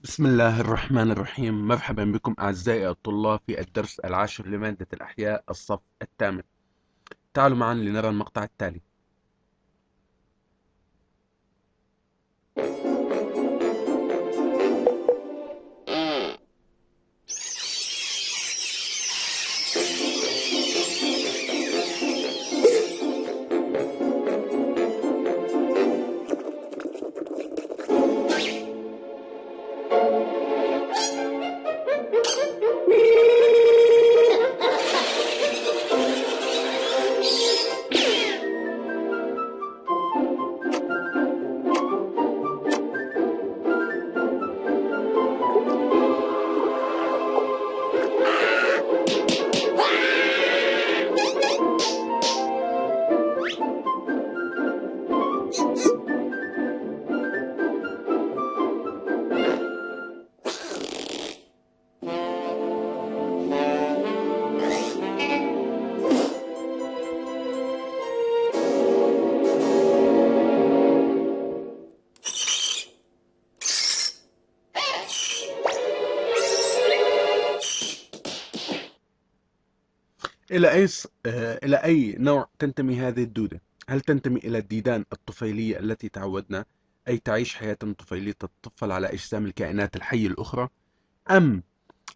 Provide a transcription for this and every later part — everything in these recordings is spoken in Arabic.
بسم الله الرحمن الرحيم. مرحبا بكم أعزائي الطلاب في الدرس العاشر لمادة الأحياء الصف الثامن. تعالوا معا لنرى المقطع التالي. إلى أي نوع تنتمي هذه الدودة؟ هل تنتمي إلى الديدان الطفيلية التي تعودنا، أي تعيش حياة طفيلية تتطفل على أجسام الكائنات الحية الأخرى، أم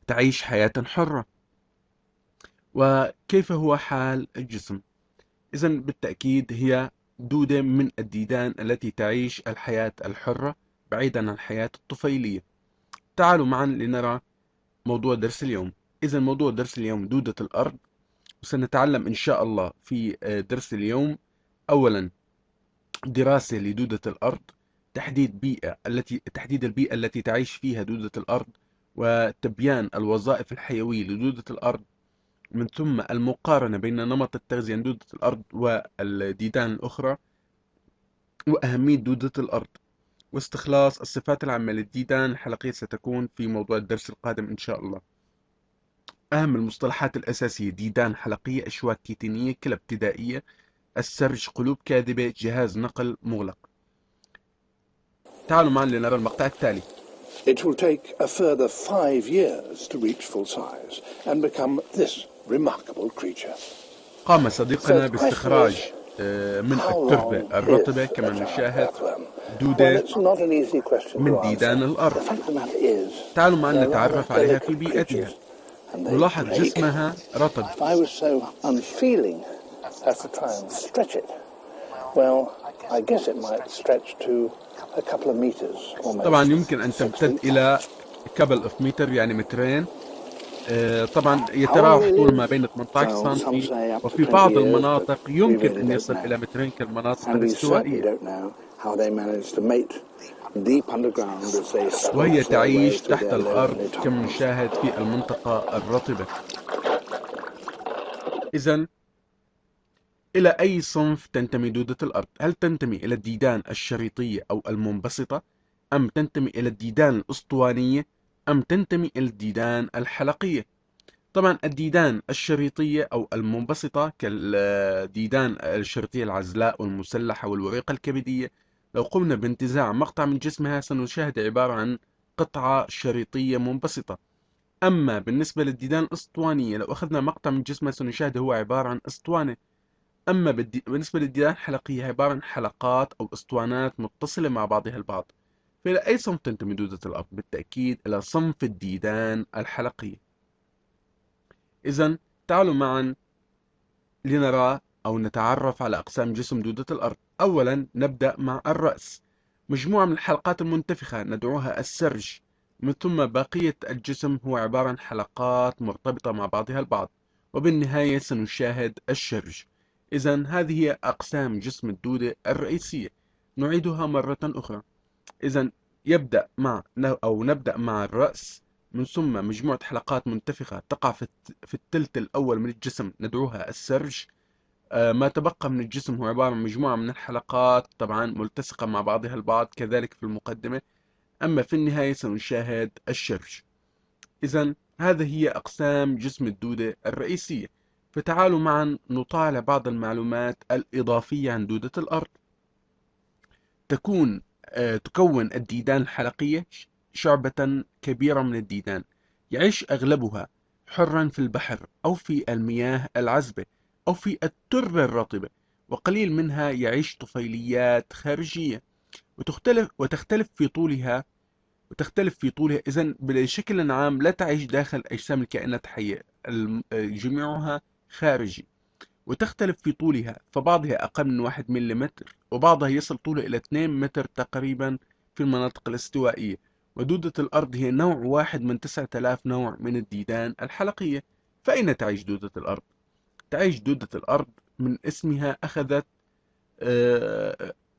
تعيش حياة حرة؟ وكيف هو حال الجسم؟ إذن بالتأكيد هي دودة من الديدان التي تعيش الحياة الحرة بعيدا عن الحياة الطفيلية. تعالوا معا لنرى موضوع درس اليوم. إذن موضوع درس اليوم دودة الأرض، وسنتعلم إن شاء الله في درس اليوم أولا دراسة لدودة الأرض، تحديد البيئة التي تعيش فيها دودة الأرض، وتبيان الوظائف الحيوية لدودة الأرض، من ثم المقارنة بين نمط التغذية لدودة الأرض والديدان الأخرى، وأهمية دودة الأرض، واستخلاص الصفات العامة للديدان الحلقية ستكون في موضوع الدرس القادم إن شاء الله. أهم المصطلحات الأساسية: ديدان حلقية، أشواك كيتينية، كلى ابتدائية، السرج، قلوب كاذبة، جهاز نقل مغلق. تعالوا معنا لنرى المقطع التالي. It will take a further 5 years to reach full size and become this remarkable creature. قام So صديقنا the question is, باستخراج من how التربة long الرطبة is كما a giant نشاهد earthworm? Well, دودة it's not an easy question من to answer. ديدان The الأرض. fact of the matter is, تعالوا معنا they're rather نتعرف عليها في delicate بيئتها. creatures and they نلاحظ break. جسمها رطب. If I was so unfeeling as to try and stretch it, well, I guess it might stretch to a couple of meters, طبعا almost يمكن أن 6 تمتد feet. إلى couple of meter، يعني مترين. طبعا How long يتراوح they طول live? ما بين 18 Well, some سنتي، say up to وفي 20 بعض years, but المناطق we يمكن really أن don't يصل know. إلى مترين كالمناطق And we certainly الاستوائية. don't know how they manage to mate deep underground as they وهي squelch their way تعيش through تحت their الأرض lonely كما tunnels. نشاهد في المنطقة الرطبة. إذن إلى أي صنف تنتمي دودة الأرض؟ هل تنتمي إلى الديدان الشريطية أو المنبسطة، أم تنتمي إلى الديدان الأسطوانية، أم تنتمي إلى الديدان الحلقية؟ طبعا الديدان الشريطية أو المنبسطة كالديدان الشريطية العزلاء والمسلحة والوريقة الكبدية، لو قمنا بانتزاع مقطع من جسمها سنشاهد عبارة عن قطعة شريطية منبسطة. أما بالنسبة للديدان الأسطوانية، لو أخذنا مقطع من جسمها سنشاهد هو عبارة عن أسطوانة. أما بالنسبة للديدان الحلقية عبارة عن حلقات أو أسطوانات متصلة مع بعضها البعض. فإلى أي صنف تنتمي دودة الأرض؟ بالتأكيد إلى صنف الديدان الحلقية. إذن تعالوا معا لنرى أو نتعرف على أقسام جسم دودة الأرض. أولا نبدأ مع الرأس، مجموعة من الحلقات المنتفخة ندعوها السرج، من ثم بقية الجسم هو عبارة عن حلقات مرتبطة مع بعضها البعض، وبالنهاية سنشاهد الشرج. إذن هذه هي أقسام جسم الدودة الرئيسية. نعيدها مرة أخرى. إذن نبدأ مع الرأس، من ثم مجموعة حلقات منتفخة تقع في الثلث الأول من الجسم ندعوها السرج. ما تبقى من الجسم هو عبارة عن مجموعة من الحلقات طبعا ملتصقة مع بعضها البعض كذلك في المقدمة. أما في النهاية سنشاهد الشرج. إذن هذه هي أقسام جسم الدودة الرئيسية. فتعالوا معا نطالع بعض المعلومات الإضافية عن دودة الأرض. تكون الديدان الحلقية شعبة كبيرة من الديدان، يعيش أغلبها حرا في البحر أو في المياه العذبة أو في التربة الرطبة، وقليل منها يعيش طفيليات خارجية، وتختلف في طولها. إذن بشكل عام لا تعيش داخل أجسام الكائنات الحية، جميعها خارجي. وتختلف في طولها، فبعضها أقل من 1 ملم، وبعضها يصل طوله إلى 2 متر تقريبا في المناطق الاستوائية. ودودة الأرض هي نوع واحد من 9000 نوع من الديدان الحلقية. فأين تعيش دودة الأرض؟ تعيش دودة الأرض من اسمها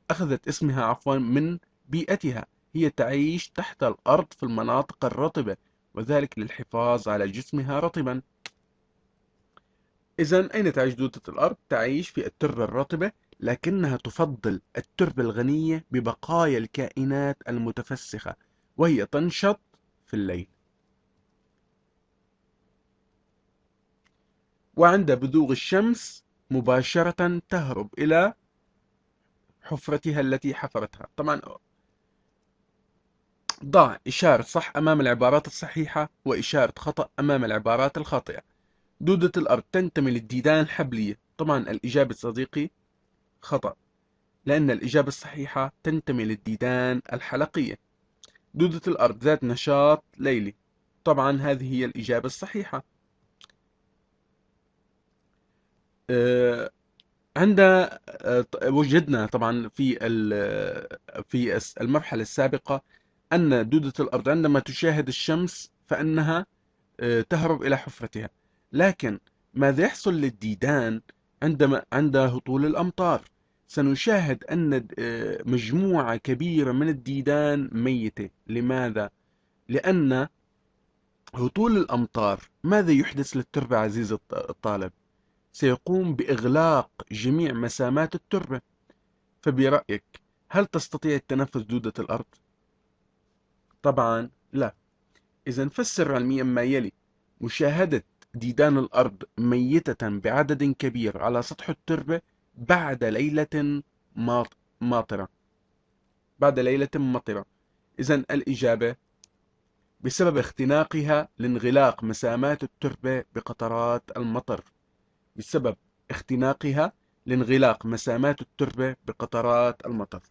أخذت اسمها من بيئتها. هي تعيش تحت الأرض في المناطق الرطبة، وذلك للحفاظ على جسمها رطبا. إذا أين تعيش دودة الأرض؟ تعيش في التربة الرطبة، لكنها تفضل التربة الغنية ببقايا الكائنات المتفسخة، وهي تنشط في الليل. وعند بزوغ الشمس مباشرة تهرب إلى حفرتها التي حفرتها. طبعا ضع إشارة صح أمام العبارات الصحيحة وإشارة خطأ أمام العبارات الخاطئة. دودة الأرض تنتمي للديدان الحبلية. طبعا الإجابة صديقي خطأ، لأن الإجابة الصحيحة تنتمي للديدان الحلقية. دودة الأرض ذات نشاط ليلي. طبعا هذه هي الإجابة الصحيحة. عند وجدنا طبعا في المرحلة السابقة أن دودة الأرض عندما تشاهد الشمس فإنها تهرب إلى حفرتها. لكن ماذا يحصل للديدان عند هطول الأمطار؟ سنشاهد أن مجموعة كبيرة من الديدان ميتة. لماذا؟ لأن هطول الأمطار ماذا يحدث للتربة عزيزي الطالب؟ سيقوم بإغلاق جميع مسامات التربة. فبرأيك هل تستطيع التنفس دودة الأرض؟ طبعا لا. إذا فسر علميا ما يلي: مشاهدة ديدان الأرض ميتة بعدد كبير على سطح التربة بعد ليلة ماطرة. بعد ليلة مطرة. إذا الإجابة بسبب اختناقها لانغلاق مسامات التربة بقطرات المطر. بسبب اختناقها لانغلاق مسامات التربة بقطرات المطر.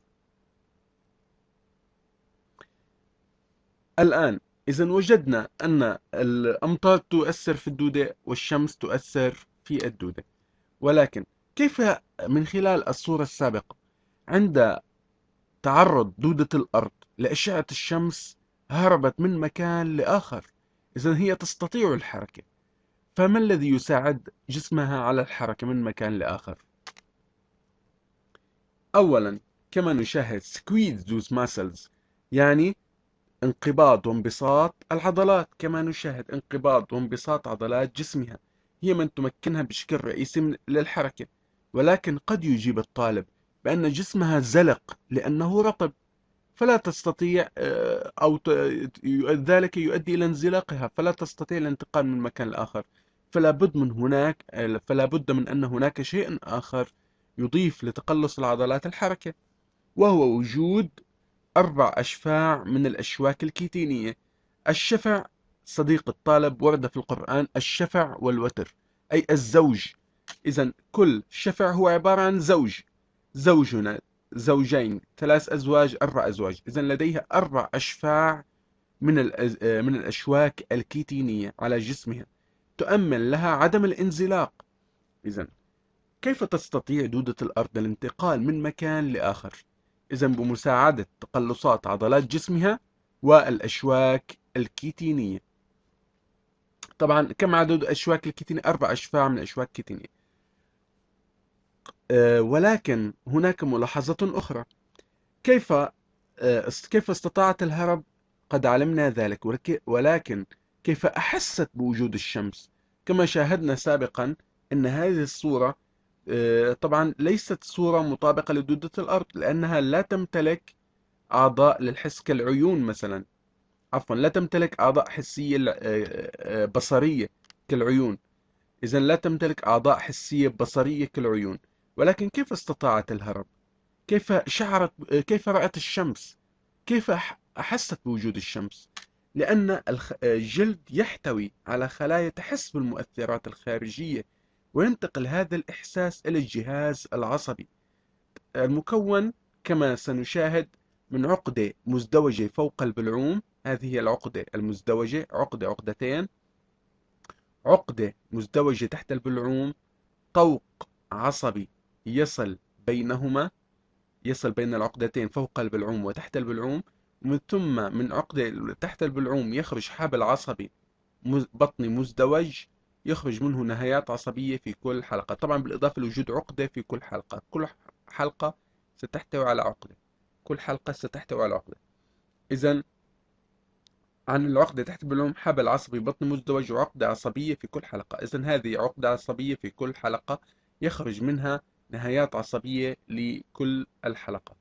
الآن إذا وجدنا أن الأمطار تؤثر في الدودة والشمس تؤثر في الدودة، ولكن كيف من خلال الصورة السابقة عند تعرض دودة الأرض لأشعة الشمس هربت من مكان لآخر؟ إذا هي تستطيع الحركة، فما الذي يساعد جسمها على الحركة من مكان لآخر؟ أولا كما نشاهد squeeze those muscles، يعني انقباض وانبساط العضلات. كما نشاهد انقباض وانبساط عضلات جسمها، هي من تمكنها بشكل رئيسي للحركة. ولكن قد يجيب الطالب بأن جسمها زلق لأنه رطب، فلا تستطيع ذلك يؤدي إلى انزلاقها، فلا تستطيع الانتقال من مكان لآخر. فلا بد من أن هناك شيء آخر يضيف لتقلص العضلات الحركة، وهو وجود 4 أشفاع من الأشواك الكيتينية. الشفع صديق الطالب ورد في القرآن الشفع والوتر، أي الزوج. إذا كل شفع هو عبارة عن زوج. زوجنا زوجين، 3 أزواج، 4 أزواج. إذا لديها 4 أشفاع من الأشواك الكيتينية على جسمها، تؤمن لها عدم الانزلاق. إذا كيف تستطيع دودة الأرض الانتقال من مكان لآخر؟ إذا بمساعدة تقلصات عضلات جسمها والأشواك الكيتينية. طبعا كم عدد الأشواك الكيتينية؟ 4 أشفاع من الأشواك الكيتينية. ولكن هناك ملاحظة أخرى. كيف استطاعت الهرب؟ قد علمنا ذلك، ولكن كيف أحست بوجود الشمس؟ كما شاهدنا سابقا أن هذه الصورة طبعا ليست صورة مطابقة لدودة الأرض، لأنها لا تمتلك أعضاء للحس كالعيون مثلا. عفوا، لا تمتلك أعضاء حسية بصرية كالعيون. إذا لا تمتلك أعضاء حسية بصرية كالعيون. ولكن كيف استطاعت الهرب؟ كيف شعرت؟ كيف رأت الشمس؟ كيف أحست بوجود الشمس، لأن الجلد يحتوي على خلايا تحس بالمؤثرات الخارجية، وينتقل هذا الإحساس إلى الجهاز العصبي المكون كما سنشاهد من عقدة مزدوجة فوق البلعوم. هذه هي العقدة المزدوجة، عقدتين، عقدة مزدوجة تحت البلعوم، طوق عصبي يصل بينهما، يصل بين العقدتين فوق البلعوم وتحت البلعوم، ومن ثم من عقدة تحت البلعوم يخرج حبل عصبي بطني مزدوج، يخرج منه نهايات عصبية في كل حلقة، طبعا بالإضافة لوجود عقدة في كل حلقة. كل حلقة ستحتوي على عقدة، كل حلقة ستحتوي على عقدة. إذا عن العقدة تحت البلعوم حبل عصبي بطني مزدوج وعقدة عصبية في كل حلقة. إذا هذه عقدة عصبية في كل حلقة يخرج منها نهايات عصبية لكل الحلقة.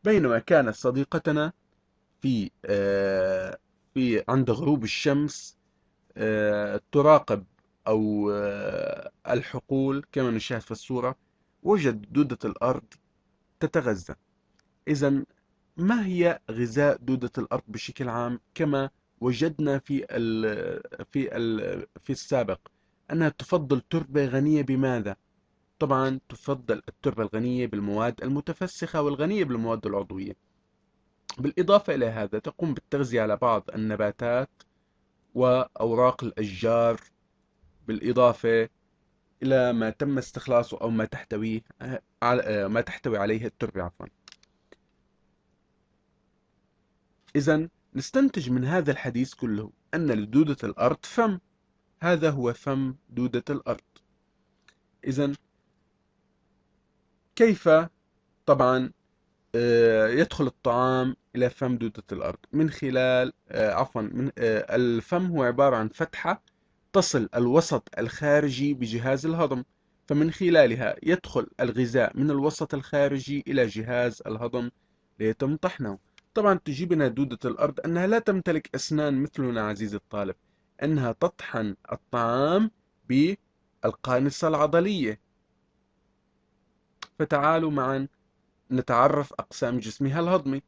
بينما كانت صديقتنا في عند غروب الشمس تراقب أو الحقول كما نشاهد في الصورة، وجد دودة الأرض تتغذى. إذا ما هي غذاء دودة الأرض بشكل عام؟ كما وجدنا في السابق أنها تفضل تربة غنية بماذا؟ طبعا تفضل التربة الغنية بالمواد المتفسخة والغنية بالمواد العضوية. بالإضافة إلى هذا تقوم بالتغذية على بعض النباتات وأوراق الأشجار، بالإضافة إلى ما تم استخلاصه أو ما تحتوي عليه التربة عفوا. إذا نستنتج من هذا الحديث كله أن لدودة الأرض فم، هذا هو فم دودة الأرض. إذا كيف طبعا يدخل الطعام إلى فم دودة الأرض؟ من خلال الفم هو عبارة عن فتحة تصل الوسط الخارجي بجهاز الهضم، فمن خلالها يدخل الغذاء من الوسط الخارجي إلى جهاز الهضم ليتم طحنه. طبعا تجيبنا دودة الأرض أنها لا تمتلك أسنان مثلنا عزيزي الطالب، أنها تطحن الطعام بالقانصة العضلية. فتعالوا معا نتعرف أقسام جسمها الهضمي.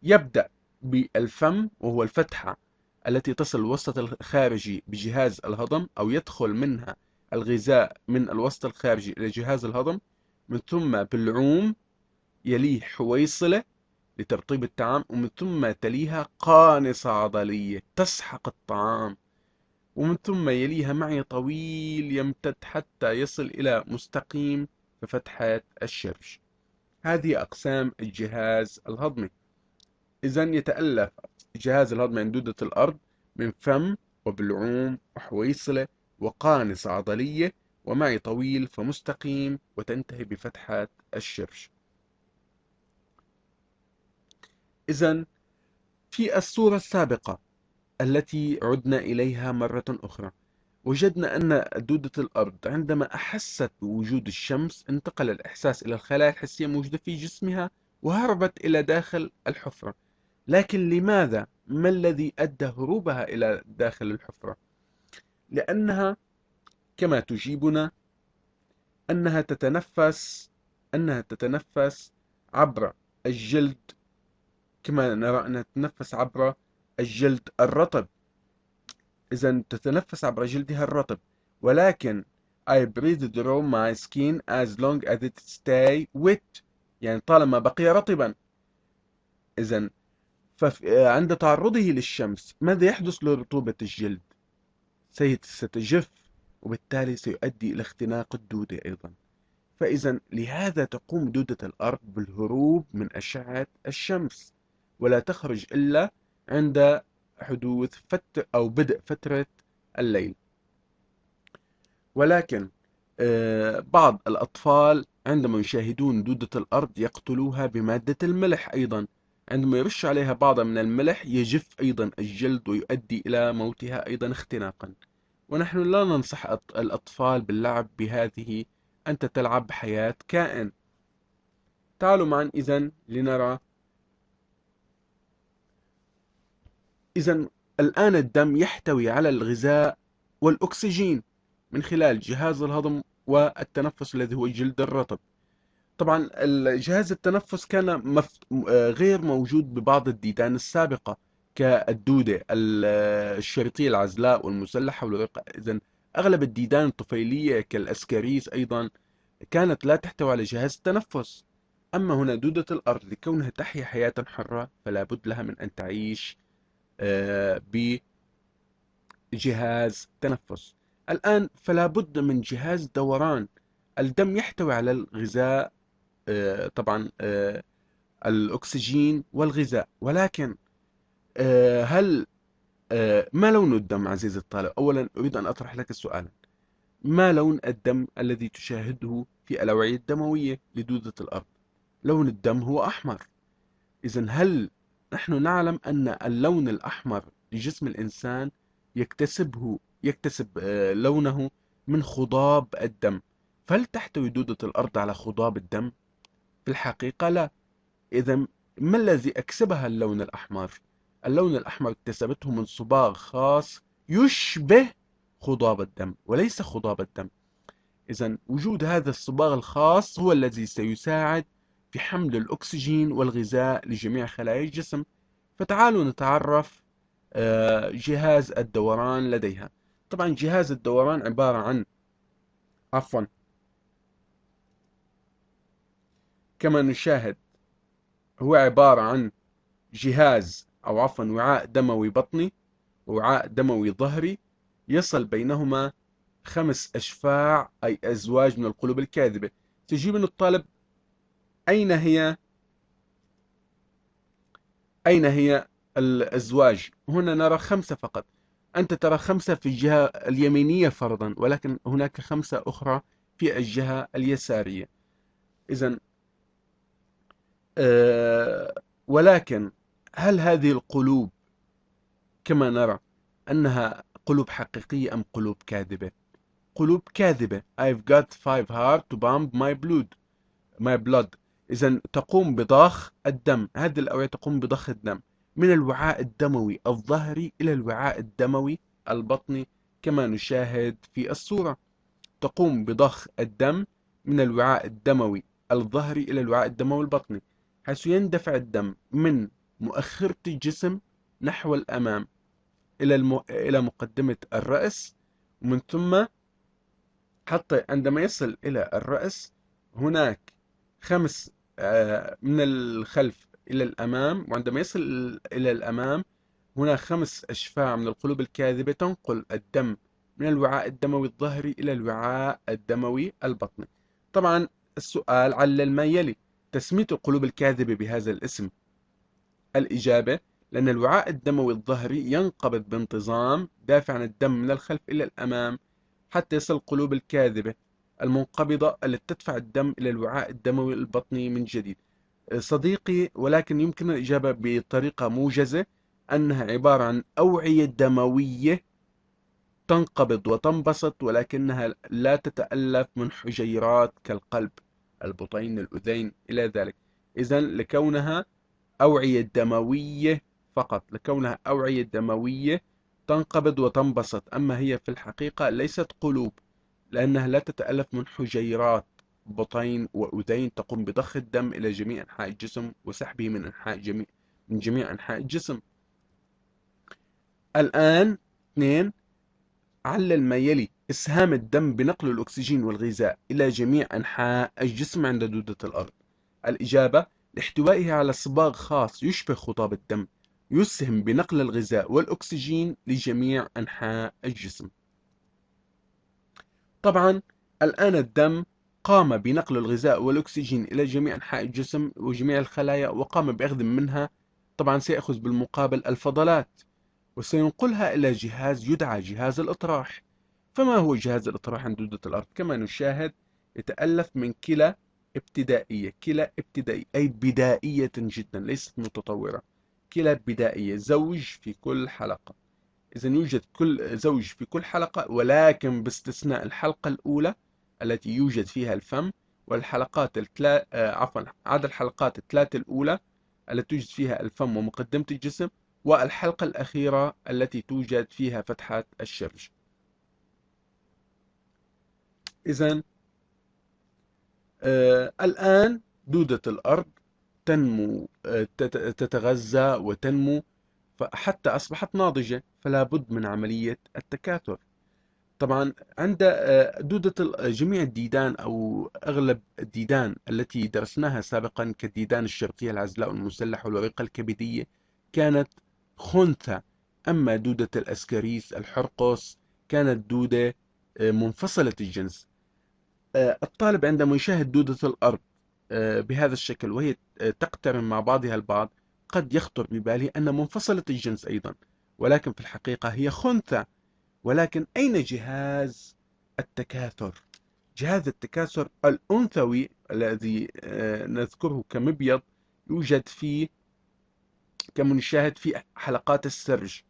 يبدأ بالفم وهو الفتحة التي تصل الوسط الخارجي بجهاز الهضم، أو يدخل منها الغذاء من الوسط الخارجي إلى جهاز الهضم. من ثم بالعوم، يليه حويصلة لترطيب الطعام، ومن ثم تليها قانصة عضلية تسحق الطعام، ومن ثم يليها معي طويل يمتد حتى يصل إلى مستقيم في فتحة الشرج. هذه أقسام الجهاز الهضمي. إذا يتألف جهاز الهضم عند دودة الأرض من فم وبلعوم وحويصلة وقانصة عضلية ومعي طويل فمستقيم، وتنتهي بفتحة الشرج. إذا في الصورة السابقة التي عدنا إليها مرة أخرى، وجدنا أن دودة الأرض عندما أحست بوجود الشمس انتقل الإحساس إلى الخلايا الحسية الموجودة في جسمها وهربت إلى داخل الحفرة. لكن لماذا؟ ما الذي أدى هروبها إلى داخل الحفرة؟ لأنها كما تجيبنا أنها تتنفس عبر الجلد، كما نرى أنها تتنفس عبر الجلد الرطب. إذا تتنفس عبر جلدها الرطب، ولكن I breathe through my skin as long as it stay wet، يعني طالما بقي رطبا. إذا فعند تعرضه للشمس ماذا يحدث لرطوبة الجلد؟ ستجف، وبالتالي سيؤدي إلى اختناق الدودة أيضا. فإذا لهذا تقوم دودة الأرض بالهروب من أشعة الشمس، ولا تخرج إلا عند حدوث أو بدء فترة الليل. ولكن بعض الأطفال عندما يشاهدون دودة الأرض يقتلوها بمادة الملح أيضا، عندما يرش عليها بعض من الملح يجف أيضا الجلد ويؤدي إلى موتها أيضا اختناقا. ونحن لا ننصح الأطفال باللعب بهذه، أنت تلعب بحياة كائن. تعالوا معا إذن لنرى. إذن الآن الدم يحتوي على الغذاء والأكسجين من خلال جهاز الهضم والتنفس الذي هو الجلد الرطب. طبعا جهاز التنفس كان غير موجود ببعض الديدان السابقة، كالدودة الشريطية العزلاء والمسلحة والورقة. إذن أغلب الديدان الطفيلية كالأسكاريس أيضا كانت لا تحتوي على جهاز تنفس. أما هنا دودة الأرض لكونها تحيا حياة حرة فلا بد لها من أن تعيش بجهاز تنفس. الآن فلا بد من جهاز دوران. الدم يحتوي على الغذاء، طبعا الأكسجين والغذاء، ولكن هل ما لون الدم عزيزي الطالب؟ أولا أريد أن أطرح لك السؤال: ما لون الدم الذي تشاهده في الأوعية الدموية لدودة الأرض؟ لون الدم هو أحمر. إذن هل نحن نعلم أن اللون الأحمر لجسم الإنسان يكتسب لونه من خضاب الدم؟ فهل تحتوي دودة الأرض على خضاب الدم؟ في الحقيقة لا. إذا ما الذي أكسبها اللون الأحمر؟ اللون الأحمر اكتسبته من صباغ خاص يشبه خضاب الدم وليس خضاب الدم. إذا وجود هذا الصباغ الخاص هو الذي سيساعد في حمل الأكسجين والغذاء لجميع خلايا الجسم. فتعالوا نتعرف جهاز الدوران لديها. طبعا جهاز الدوران عبارة عن عفوا كما نشاهد هو عبارة عن جهاز أو عفوا وعاء دموي بطني ووعاء دموي ظهري، يصل بينهما 5 أشفاع أي أزواج من القلوب الكاذبة. تجيب الطالب أين هي الأزواج؟ هنا نرى 5 فقط. أنت ترى 5 في الجهة اليمينية فرضا، ولكن هناك 5 أخرى في الجهة اليسارية. إذا ولكن هل هذه القلوب كما نرى أنها قلوب حقيقية أم قلوب كاذبة؟ قلوب كاذبة. I've got 5 heart to pump my blood. إذا تقوم بضخ الدم. هذه الأوعية تقوم بضخ الدم من الوعاء الدموي الظهري إلى الوعاء الدموي البطني كما نشاهد في الصورة. تقوم بضخ الدم من الوعاء الدموي الظهري إلى الوعاء الدموي البطني، حيث يندفع الدم من مؤخرة الجسم نحو الأمام إلى مقدمة الرأس، ومن ثم حتى عندما يصل إلى الرأس هناك 5 من الخلف إلى الأمام، وعندما يصل إلى الأمام هناك 5 أشفاع من القلوب الكاذبة تنقل الدم من الوعاء الدموي الظهري إلى الوعاء الدموي البطني. طبعا السؤال علل ما يلي: تسمية القلوب الكاذبة بهذا الاسم. الإجابة: لأن الوعاء الدموي الظهري ينقبض بانتظام دافعا الدم من الخلف إلى الأمام حتى يصل القلوب الكاذبة المنقبضة التي تدفع الدم إلى الوعاء الدموي البطني من جديد. صديقي، ولكن يمكن الإجابة بطريقة موجزة أنها عبارة عن أوعية دموية تنقبض وتنبسط، ولكنها لا تتألف من حجيرات كالقلب، البطين، الأذين إلى ذلك. إذن لكونها أوعية دموية فقط، لكونها أوعية دموية تنقبض وتنبسط، أما هي في الحقيقة ليست قلوب، لأنها لا تتألف من حجيرات بطين وأذين تقوم بضخ الدم إلى جميع أنحاء الجسم وسحبه من جميع أنحاء الجسم. الآن 2. علل ما يلي إسهام الدم بنقل الأكسجين والغذاء إلى جميع أنحاء الجسم عند دودة الأرض. الإجابة: لاحتوائها على صباغ خاص يشبه خطاب الدم يسهم بنقل الغذاء والأكسجين لجميع أنحاء الجسم. طبعا الآن الدم قام بنقل الغذاء والأكسجين إلى جميع أنحاء الجسم وجميع الخلايا، وقام بأخذ منها، طبعا سيأخذ بالمقابل الفضلات، وسينقلها إلى جهاز يدعى جهاز الإطراح. فما هو جهاز الإطراح عند دودة الأرض؟ كما نشاهد يتألف من كلى ابتدائية أي بدائية جدا، ليست متطورة. كلى بدائية، زوج في كل حلقة. إذا يوجد كل زوج في كل حلقة، ولكن باستثناء الحلقة الأولى التي يوجد فيها الفم، والحلقات عدد الحلقات الثلاثة الأولى التي توجد فيها الفم ومقدمة الجسم، والحلقة الأخيرة التي توجد فيها فتحة الشرج. إذا الآن دودة الأرض تنمو، تتغذى وتنمو حتى أصبحت ناضجة، فلا بد من عملية التكاثر. طبعا عند دودة جميع الديدان أو أغلب الديدان التي درسناها سابقا كالديدان الشرقية العزلاء المسلح والورقة الكبدية كانت خنثى. أما دودة الأسكريس الحرقس كانت دودة منفصلة الجنس. الطالب عندما يشاهد دودة الأرض بهذا الشكل وهي تقترن مع بعضها البعض قد يخطر بباله أن منفصلة الجنس أيضا، ولكن في الحقيقة هي خنثى. ولكن أين جهاز التكاثر؟ جهاز التكاثر الأنثوي الذي نذكره كمبيض يوجد فيه كما نشاهد في حلقات السرج.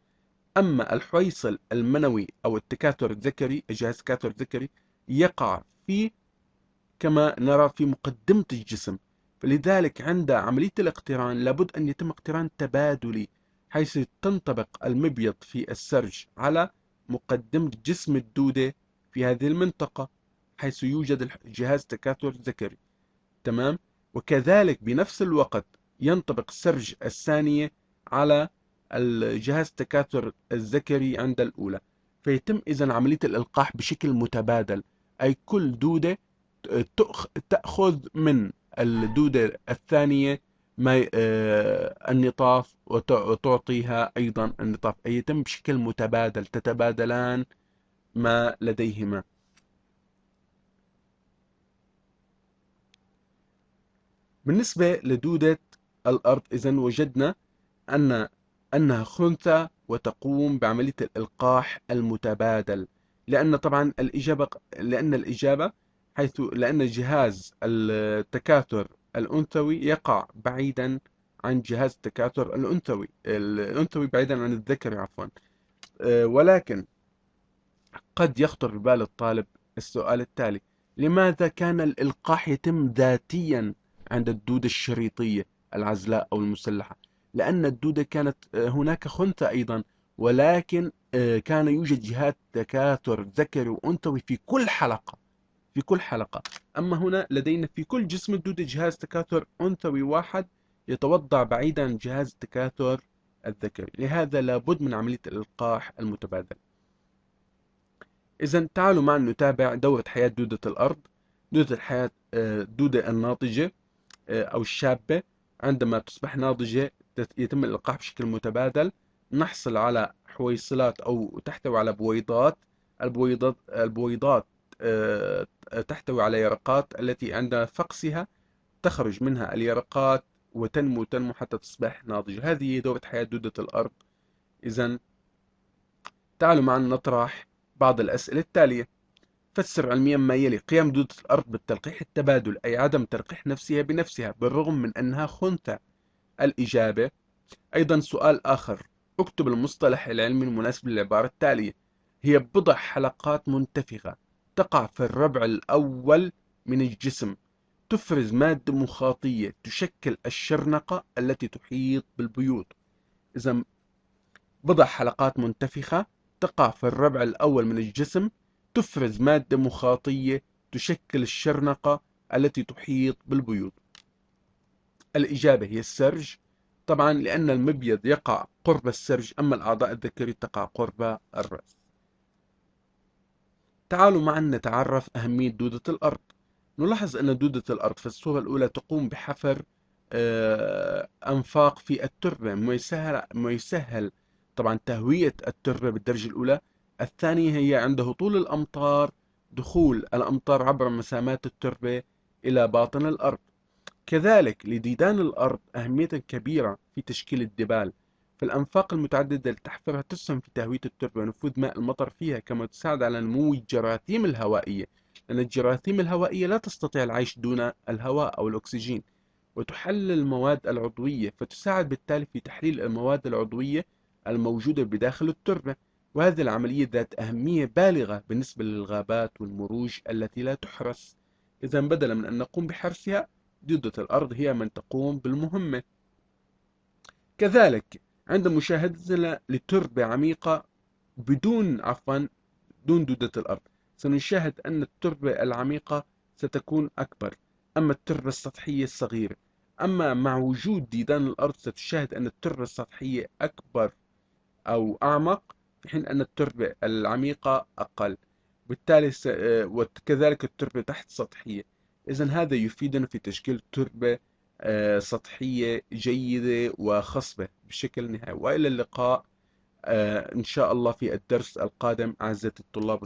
أما الحويصل المنوي أو التكاثر الذكري، جهاز التكاثر الذكري يقع في كما نرى في مقدمة الجسم. فلذلك عند عملية الاقتران لابد أن يتم اقتران تبادلي، حيث تنطبق المبيض في السرج على مقدمة جسم الدودة في هذه المنطقة، حيث يوجد جهاز تكاثر ذكري. تمام. وكذلك بنفس الوقت ينطبق سرج الثانية على الجهاز التكاثر الذكري عند الأولى، فيتم إذن عملية الإلقاح بشكل متبادل، أي كل دودة تأخذ من الدودة الثانية ما النطاف وتعطيها أيضا النطاف، أي يتم بشكل متبادل، تتبادلان ما لديهما. بالنسبة لدودة الأرض إذن وجدنا أنها خنثى وتقوم بعملية الإلقاح المتبادل، لأن طبعا الإجابة لأن جهاز التكاثر الأنثوي يقع بعيدا عن جهاز التكاثر الأنثوي بعيدا عن الذكر عفوا. ولكن قد يخطر ببال الطالب السؤال التالي: لماذا كان الإلقاح يتم ذاتيا عند الدودة الشريطية العزلاء أو المسلحة؟ لأن الدودة كانت هناك خنثى أيضا، ولكن كان يوجد جهاز تكاثر ذكري وأنثوي في كل حلقة، في كل حلقة. أما هنا لدينا في كل جسم الدودة جهاز تكاثر أنثوي واحد يتوضع بعيدا عن جهاز التكاثر الذكري، لهذا لابد من عملية الإلقاح المتبادل. إذا تعالوا معنا نتابع دورة حياة دودة الأرض. دودة الحياة الدودة الناضجة أو الشابة عندما تصبح ناضجة يتم الإلقاح بشكل متبادل، نحصل على حويصلات أو تحتوي على بويضات. البويضات تحتوي على يرقات التي عند فقسها تخرج منها اليرقات وتنمو حتى تصبح ناضجة. هذه هي دورة حياة دودة الأرض. إذا تعالوا معنا نطرح بعض الأسئلة التالية. فسر علميا ما يلي: قيام دودة الأرض بالتلقيح التبادل، أي عدم تلقيح نفسها بنفسها بالرغم من أنها خنثى. الإجابة. أيضا سؤال آخر: اكتب المصطلح العلمي المناسب للعبارة التالية: هي بضع حلقات منتفخة تقع في الربع الأول من الجسم، تفرز مادة مخاطية تشكل الشرنقة التي تحيط بالبيوض. إذا بضع حلقات منتفخة تقع في الربع الأول من الجسم، تفرز مادة مخاطية تشكل الشرنقة التي تحيط بالبيوض. الإجابة هي السرج، طبعا لأن المبيض يقع قرب السرج، أما الأعضاء الذكرية تقع قرب الرأس. تعالوا معنا نتعرف أهمية دودة الأرض. نلاحظ أن دودة الأرض في الصورة الأولى تقوم بحفر أنفاق في التربة ما يسهل طبعا تهوية التربة بالدرجة الأولى. الثانية هي عند هطول الأمطار، دخول الأمطار عبر مسامات التربة إلى باطن الأرض. كذلك لديدان الأرض أهمية كبيرة في تشكيل الدبال، فالأنفاق المتعددة اللي تحفرها تسهم في تهوية التربة ونفوذ ماء المطر فيها، كما تساعد على نمو الجراثيم الهوائية، لأن الجراثيم الهوائية لا تستطيع العيش دون الهواء أو الأكسجين، وتحلل المواد العضوية، فتساعد بالتالي في تحليل المواد العضوية الموجودة بداخل التربة. وهذه العملية ذات أهمية بالغة بالنسبة للغابات والمروج التي لا تحرس. إذا بدلا من أن نقوم بحرسها، دودة الأرض هي من تقوم بالمهمة. كذلك عند مشاهدتنا لتربة عميقة بدون دودة الأرض، سنشاهد أن التربة العميقة ستكون أكبر. أما التربة السطحية الصغيرة. أما مع وجود ديدان الأرض ستشاهد أن التربة السطحية أكبر أو أعمق، في حين أن التربة العميقة أقل. بالتالي وكذلك التربة تحت سطحية. إذا هذا يفيدنا في تشكيل تربة سطحية جيدة وخصبة بشكل نهائي. وإلى اللقاء إن شاء الله في الدرس القادم أعزائي الطلاب.